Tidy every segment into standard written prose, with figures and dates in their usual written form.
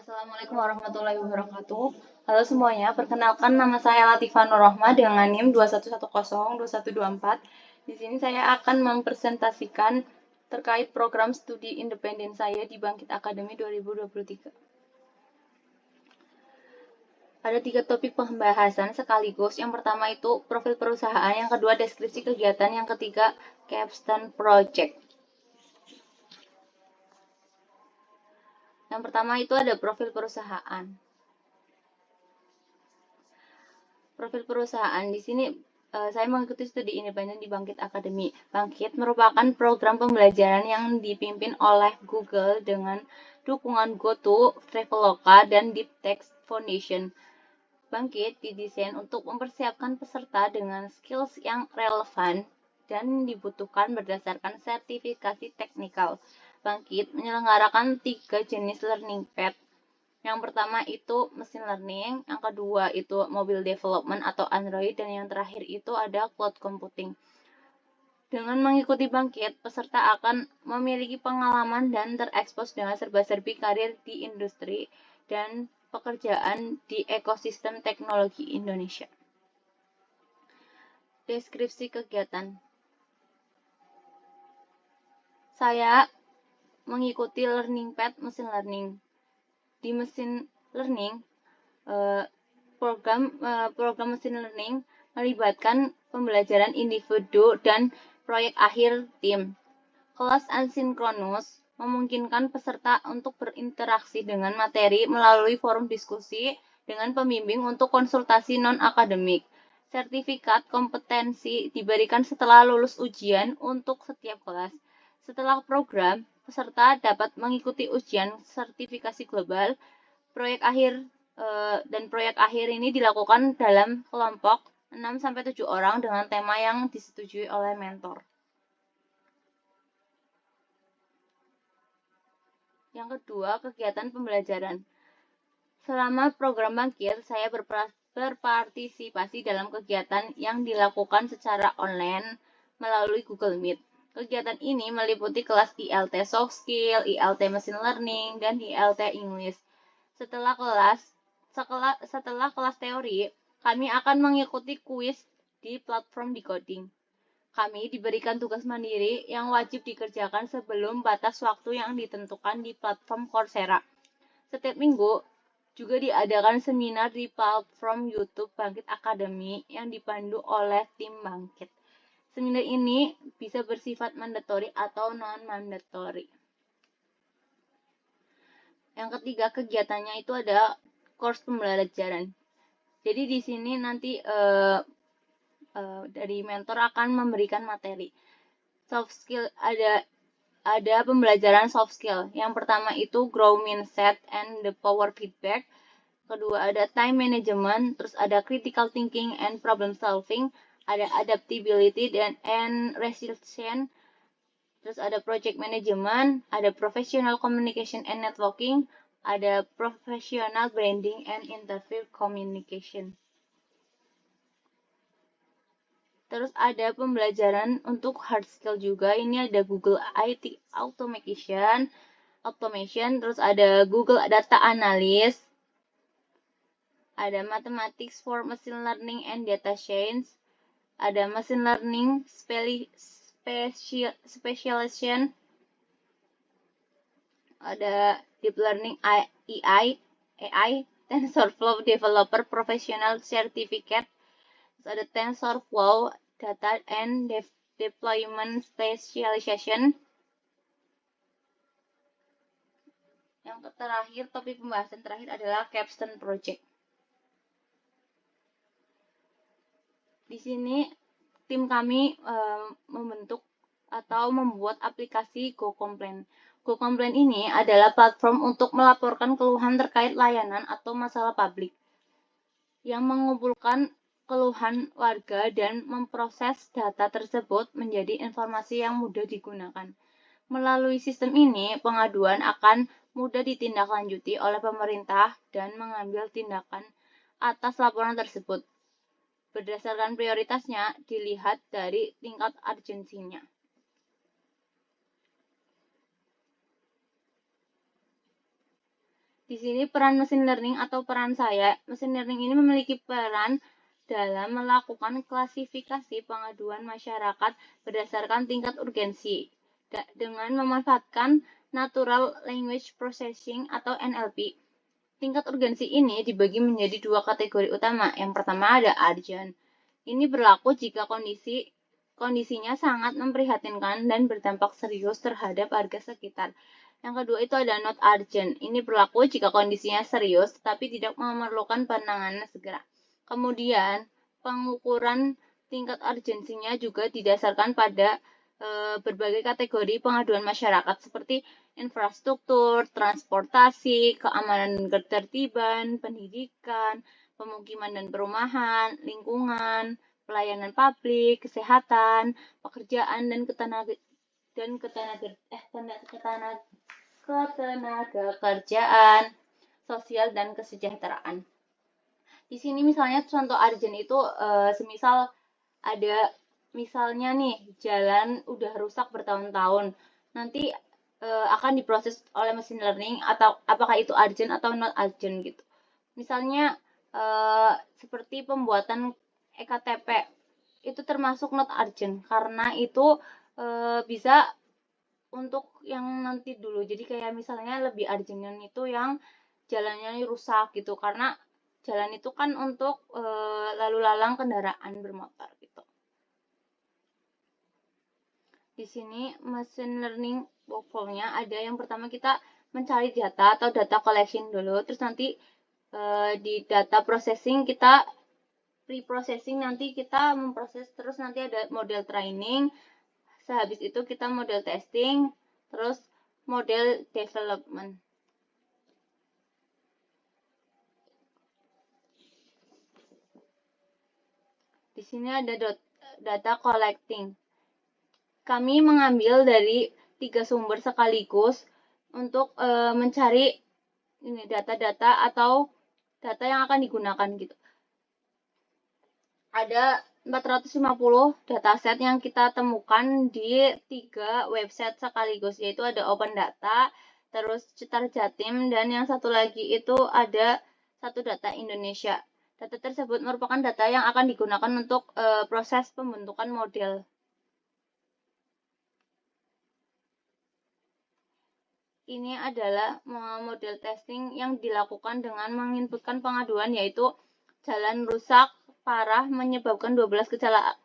Assalamualaikum warahmatullahi wabarakatuh. Halo semuanya, perkenalkan nama saya Latifah Nurrohma dengan NIM 21102124. Di sini saya akan mempresentasikan terkait program studi independen saya di Bangkit Akademi 2023. Ada 3 topik pembahasan sekaligus. Yang pertama itu profil perusahaan, yang kedua deskripsi kegiatan, yang ketiga capstone project. Yang pertama itu ada profil perusahaan. Profil perusahaan di sini saya mengikuti studi independen di Bangkit Academy. Bangkit merupakan program pembelajaran yang dipimpin oleh Google dengan dukungan GoTo, Traveloka, dan DeepText Foundation. Bangkit didesain untuk mempersiapkan peserta dengan skills yang relevan dan dibutuhkan berdasarkan sertifikasi teknikal. Bangkit menyelenggarakan 3 jenis learning path. Yang pertama itu machine learning, yang kedua itu mobile development atau Android, dan yang terakhir itu ada cloud computing. Dengan mengikuti Bangkit, peserta akan memiliki pengalaman dan terekspos dengan serba-serbi karir di industri dan pekerjaan di ekosistem teknologi Indonesia. Deskripsi kegiatan. Saya mengikuti learning path machine learning. Di machine learning, program machine learning melibatkan pembelajaran individu dan proyek akhir tim. Kelas asinkronus memungkinkan peserta untuk berinteraksi dengan materi melalui forum diskusi dengan pembimbing untuk konsultasi non-akademik. Sertifikat kompetensi diberikan setelah lulus ujian untuk setiap kelas. Setelah program, peserta dapat mengikuti ujian sertifikasi global. Proyek akhir ini dilakukan dalam kelompok 6-7 orang dengan tema yang disetujui oleh mentor. Yang kedua, kegiatan pembelajaran. Selama program Bangkit, saya berpartisipasi dalam kegiatan yang dilakukan secara online melalui Google Meet. Kegiatan ini meliputi kelas ILT Soft Skill, ILT Machine Learning, dan ILT English. Setelah kelas teori, kami akan mengikuti kuis di platform Decoding. Kami diberikan tugas mandiri yang wajib dikerjakan sebelum batas waktu yang ditentukan di platform Coursera. Setiap minggu juga diadakan seminar di platform YouTube Bangkit Academy yang dipandu oleh tim Bangkit. Seminar ini bisa bersifat mandatory atau non-mandatory. Yang ketiga, kegiatannya itu ada course pembelajaran. Jadi di sini nanti dari mentor akan memberikan materi. Soft skill ada pembelajaran soft skill. Yang pertama itu grow mindset and the power feedback. Kedua ada time management, terus ada critical thinking and problem solving, ada adaptability and resilience. Terus ada project management, ada professional communication and networking, ada professional branding and interview communication. Terus ada pembelajaran untuk hard skill juga. Ini ada Google IT Automation, terus ada Google Data Analyst, ada Mathematics for Machine Learning and Data Science, ada Machine Learning Specialization, ada Deep Learning AI, TensorFlow Developer Professional Certificate, terus ada TensorFlow Data and Deployment Specialization. Yang terakhir, topik pembahasan terakhir adalah capstone project. Di sini tim kami membentuk atau membuat aplikasi GoComplain. GoComplain ini adalah platform untuk melaporkan keluhan terkait layanan atau masalah publik yang mengumpulkan keluhan warga dan memproses data tersebut menjadi informasi yang mudah digunakan. Melalui sistem ini, pengaduan akan mudah ditindaklanjuti oleh pemerintah dan mengambil tindakan atas laporan tersebut. Berdasarkan prioritasnya dilihat dari tingkat urgensinya. Di sini peran mesin learning atau peran saya, mesin learning ini memiliki peran dalam melakukan klasifikasi pengaduan masyarakat berdasarkan tingkat urgensi dengan memanfaatkan Natural Language Processing atau NLP. Tingkat urgensi ini dibagi menjadi dua kategori utama. Yang pertama ada urgent. Ini berlaku jika kondisinya sangat memprihatinkan dan berdampak serius terhadap warga sekitar. Yang kedua itu ada not urgent. Ini berlaku jika kondisinya serius tapi tidak memerlukan penanganan segera. Kemudian, pengukuran tingkat urgensinya juga didasarkan pada berbagai kategori pengaduan masyarakat seperti infrastruktur, transportasi, keamanan dan ketertiban, pendidikan, pemukiman dan perumahan, lingkungan, pelayanan publik, kesehatan, pekerjaan dan ketenaga kerjaan, sosial dan kesejahteraan. Di sini misalnya contoh urgent itu semisal ada misalnya nih jalan udah rusak bertahun-tahun, nanti akan diproses oleh mesin learning atau apakah itu urgent atau not urgent gitu. Misalnya seperti pembuatan EKTP itu termasuk not urgent karena itu bisa untuk yang nanti dulu. Jadi kayak misalnya lebih urgentnya itu yang jalannya rusak gitu karena jalan itu kan untuk lalu lalang kendaraan bermotor gitu. Di sini machine learning workflow-nya ada yang pertama kita mencari data atau data collection dulu, terus nanti di data processing kita pre-processing, nanti kita memproses, terus nanti ada model training, sehabis itu kita model testing, terus model development. Di sini ada data collecting. Kami mengambil dari 3 sumber sekaligus untuk mencari ini data-data atau data yang akan digunakan gitu. Ada 450 dataset yang kita temukan di 3 website sekaligus, yaitu ada Open Data, terus Cetar Jatim, dan yang satu lagi itu ada Satu Data Indonesia. Data tersebut merupakan data yang akan digunakan untuk proses pembentukan model. Ini adalah model testing yang dilakukan dengan menginputkan pengaduan, yaitu jalan rusak parah menyebabkan 12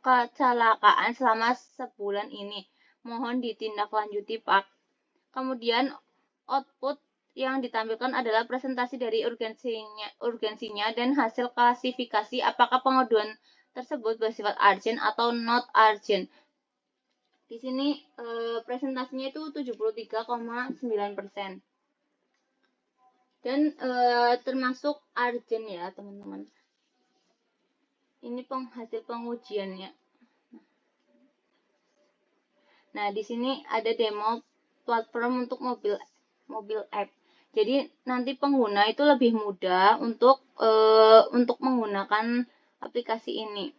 kecelakaan selama sebulan ini. Mohon ditindaklanjuti, Pak. Kemudian output yang ditampilkan adalah presentasi dari urgensinya dan hasil klasifikasi apakah pengaduan tersebut bersifat urgent atau not urgent. Di sini presentasinya itu 73,9%. Dan termasuk urgent ya, teman-teman. Ini hasil pengujiannya. Nah, di sini ada demo platform untuk mobil app. Jadi nanti pengguna itu lebih mudah untuk menggunakan aplikasi ini.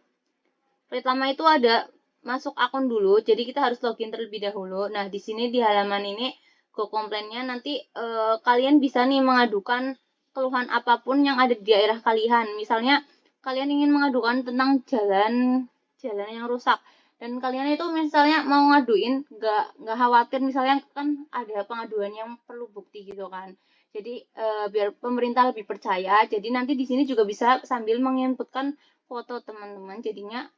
Pertama itu ada masuk akun dulu, jadi kita harus login terlebih dahulu. Nah, di sini di halaman ini Go Komplainnya nanti kalian bisa nih mengadukan keluhan apapun yang ada di daerah kalian. Misalnya kalian ingin mengadukan tentang jalan yang rusak dan kalian itu misalnya mau ngaduin nggak khawatir, misalnya kan ada pengaduan yang perlu bukti gitu kan. Jadi biar pemerintah lebih percaya, jadi nanti di sini juga bisa sambil menginputkan foto teman-teman, jadinya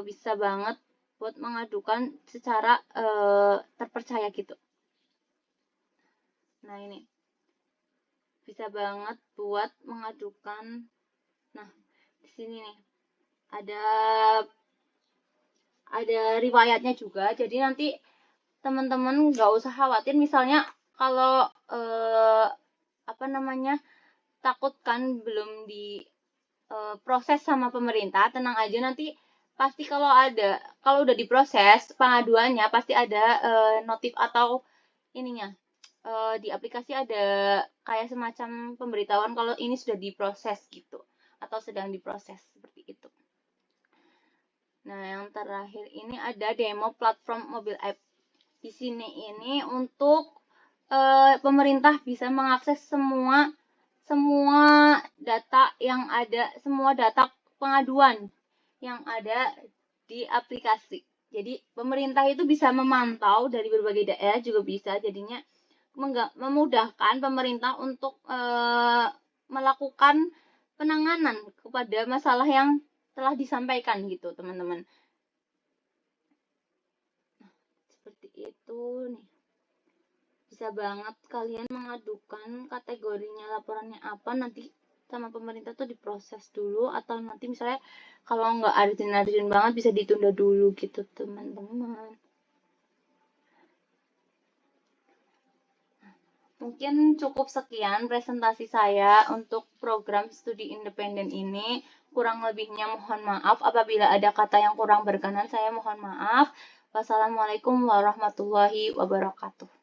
bisa banget buat mengadukan secara terpercaya gitu. Nah, ini bisa banget buat mengadukan. Nah, di sini nih ada riwayatnya juga. Jadi nanti teman-teman nggak usah khawatir misalnya kalau takut kan belum di proses sama pemerintah, tenang aja, nanti pasti kalau udah diproses pengaduannya pasti ada notif atau ininya di aplikasi ada kayak semacam pemberitahuan kalau ini sudah diproses gitu atau sedang diproses seperti itu. Nah, yang terakhir ini ada demo platform mobil app. Di sini ini untuk pemerintah bisa mengakses semua data yang ada, semua data pengaduan yang ada di aplikasi. Jadi pemerintah itu bisa memantau dari berbagai daerah juga bisa, jadinya memudahkan pemerintah untuk melakukan penanganan kepada masalah yang telah disampaikan gitu, teman-teman. Seperti itu nih. Bisa banget kalian mengadukan kategorinya, laporannya apa, nanti sama pemerintah tuh diproses dulu, atau nanti misalnya kalau nggak urgent banget bisa ditunda dulu gitu, teman-teman. Mungkin cukup sekian presentasi saya untuk program studi independen ini. Kurang lebihnya mohon maaf. Apabila ada kata yang kurang berkenan, saya mohon maaf. Wassalamualaikum warahmatullahi wabarakatuh.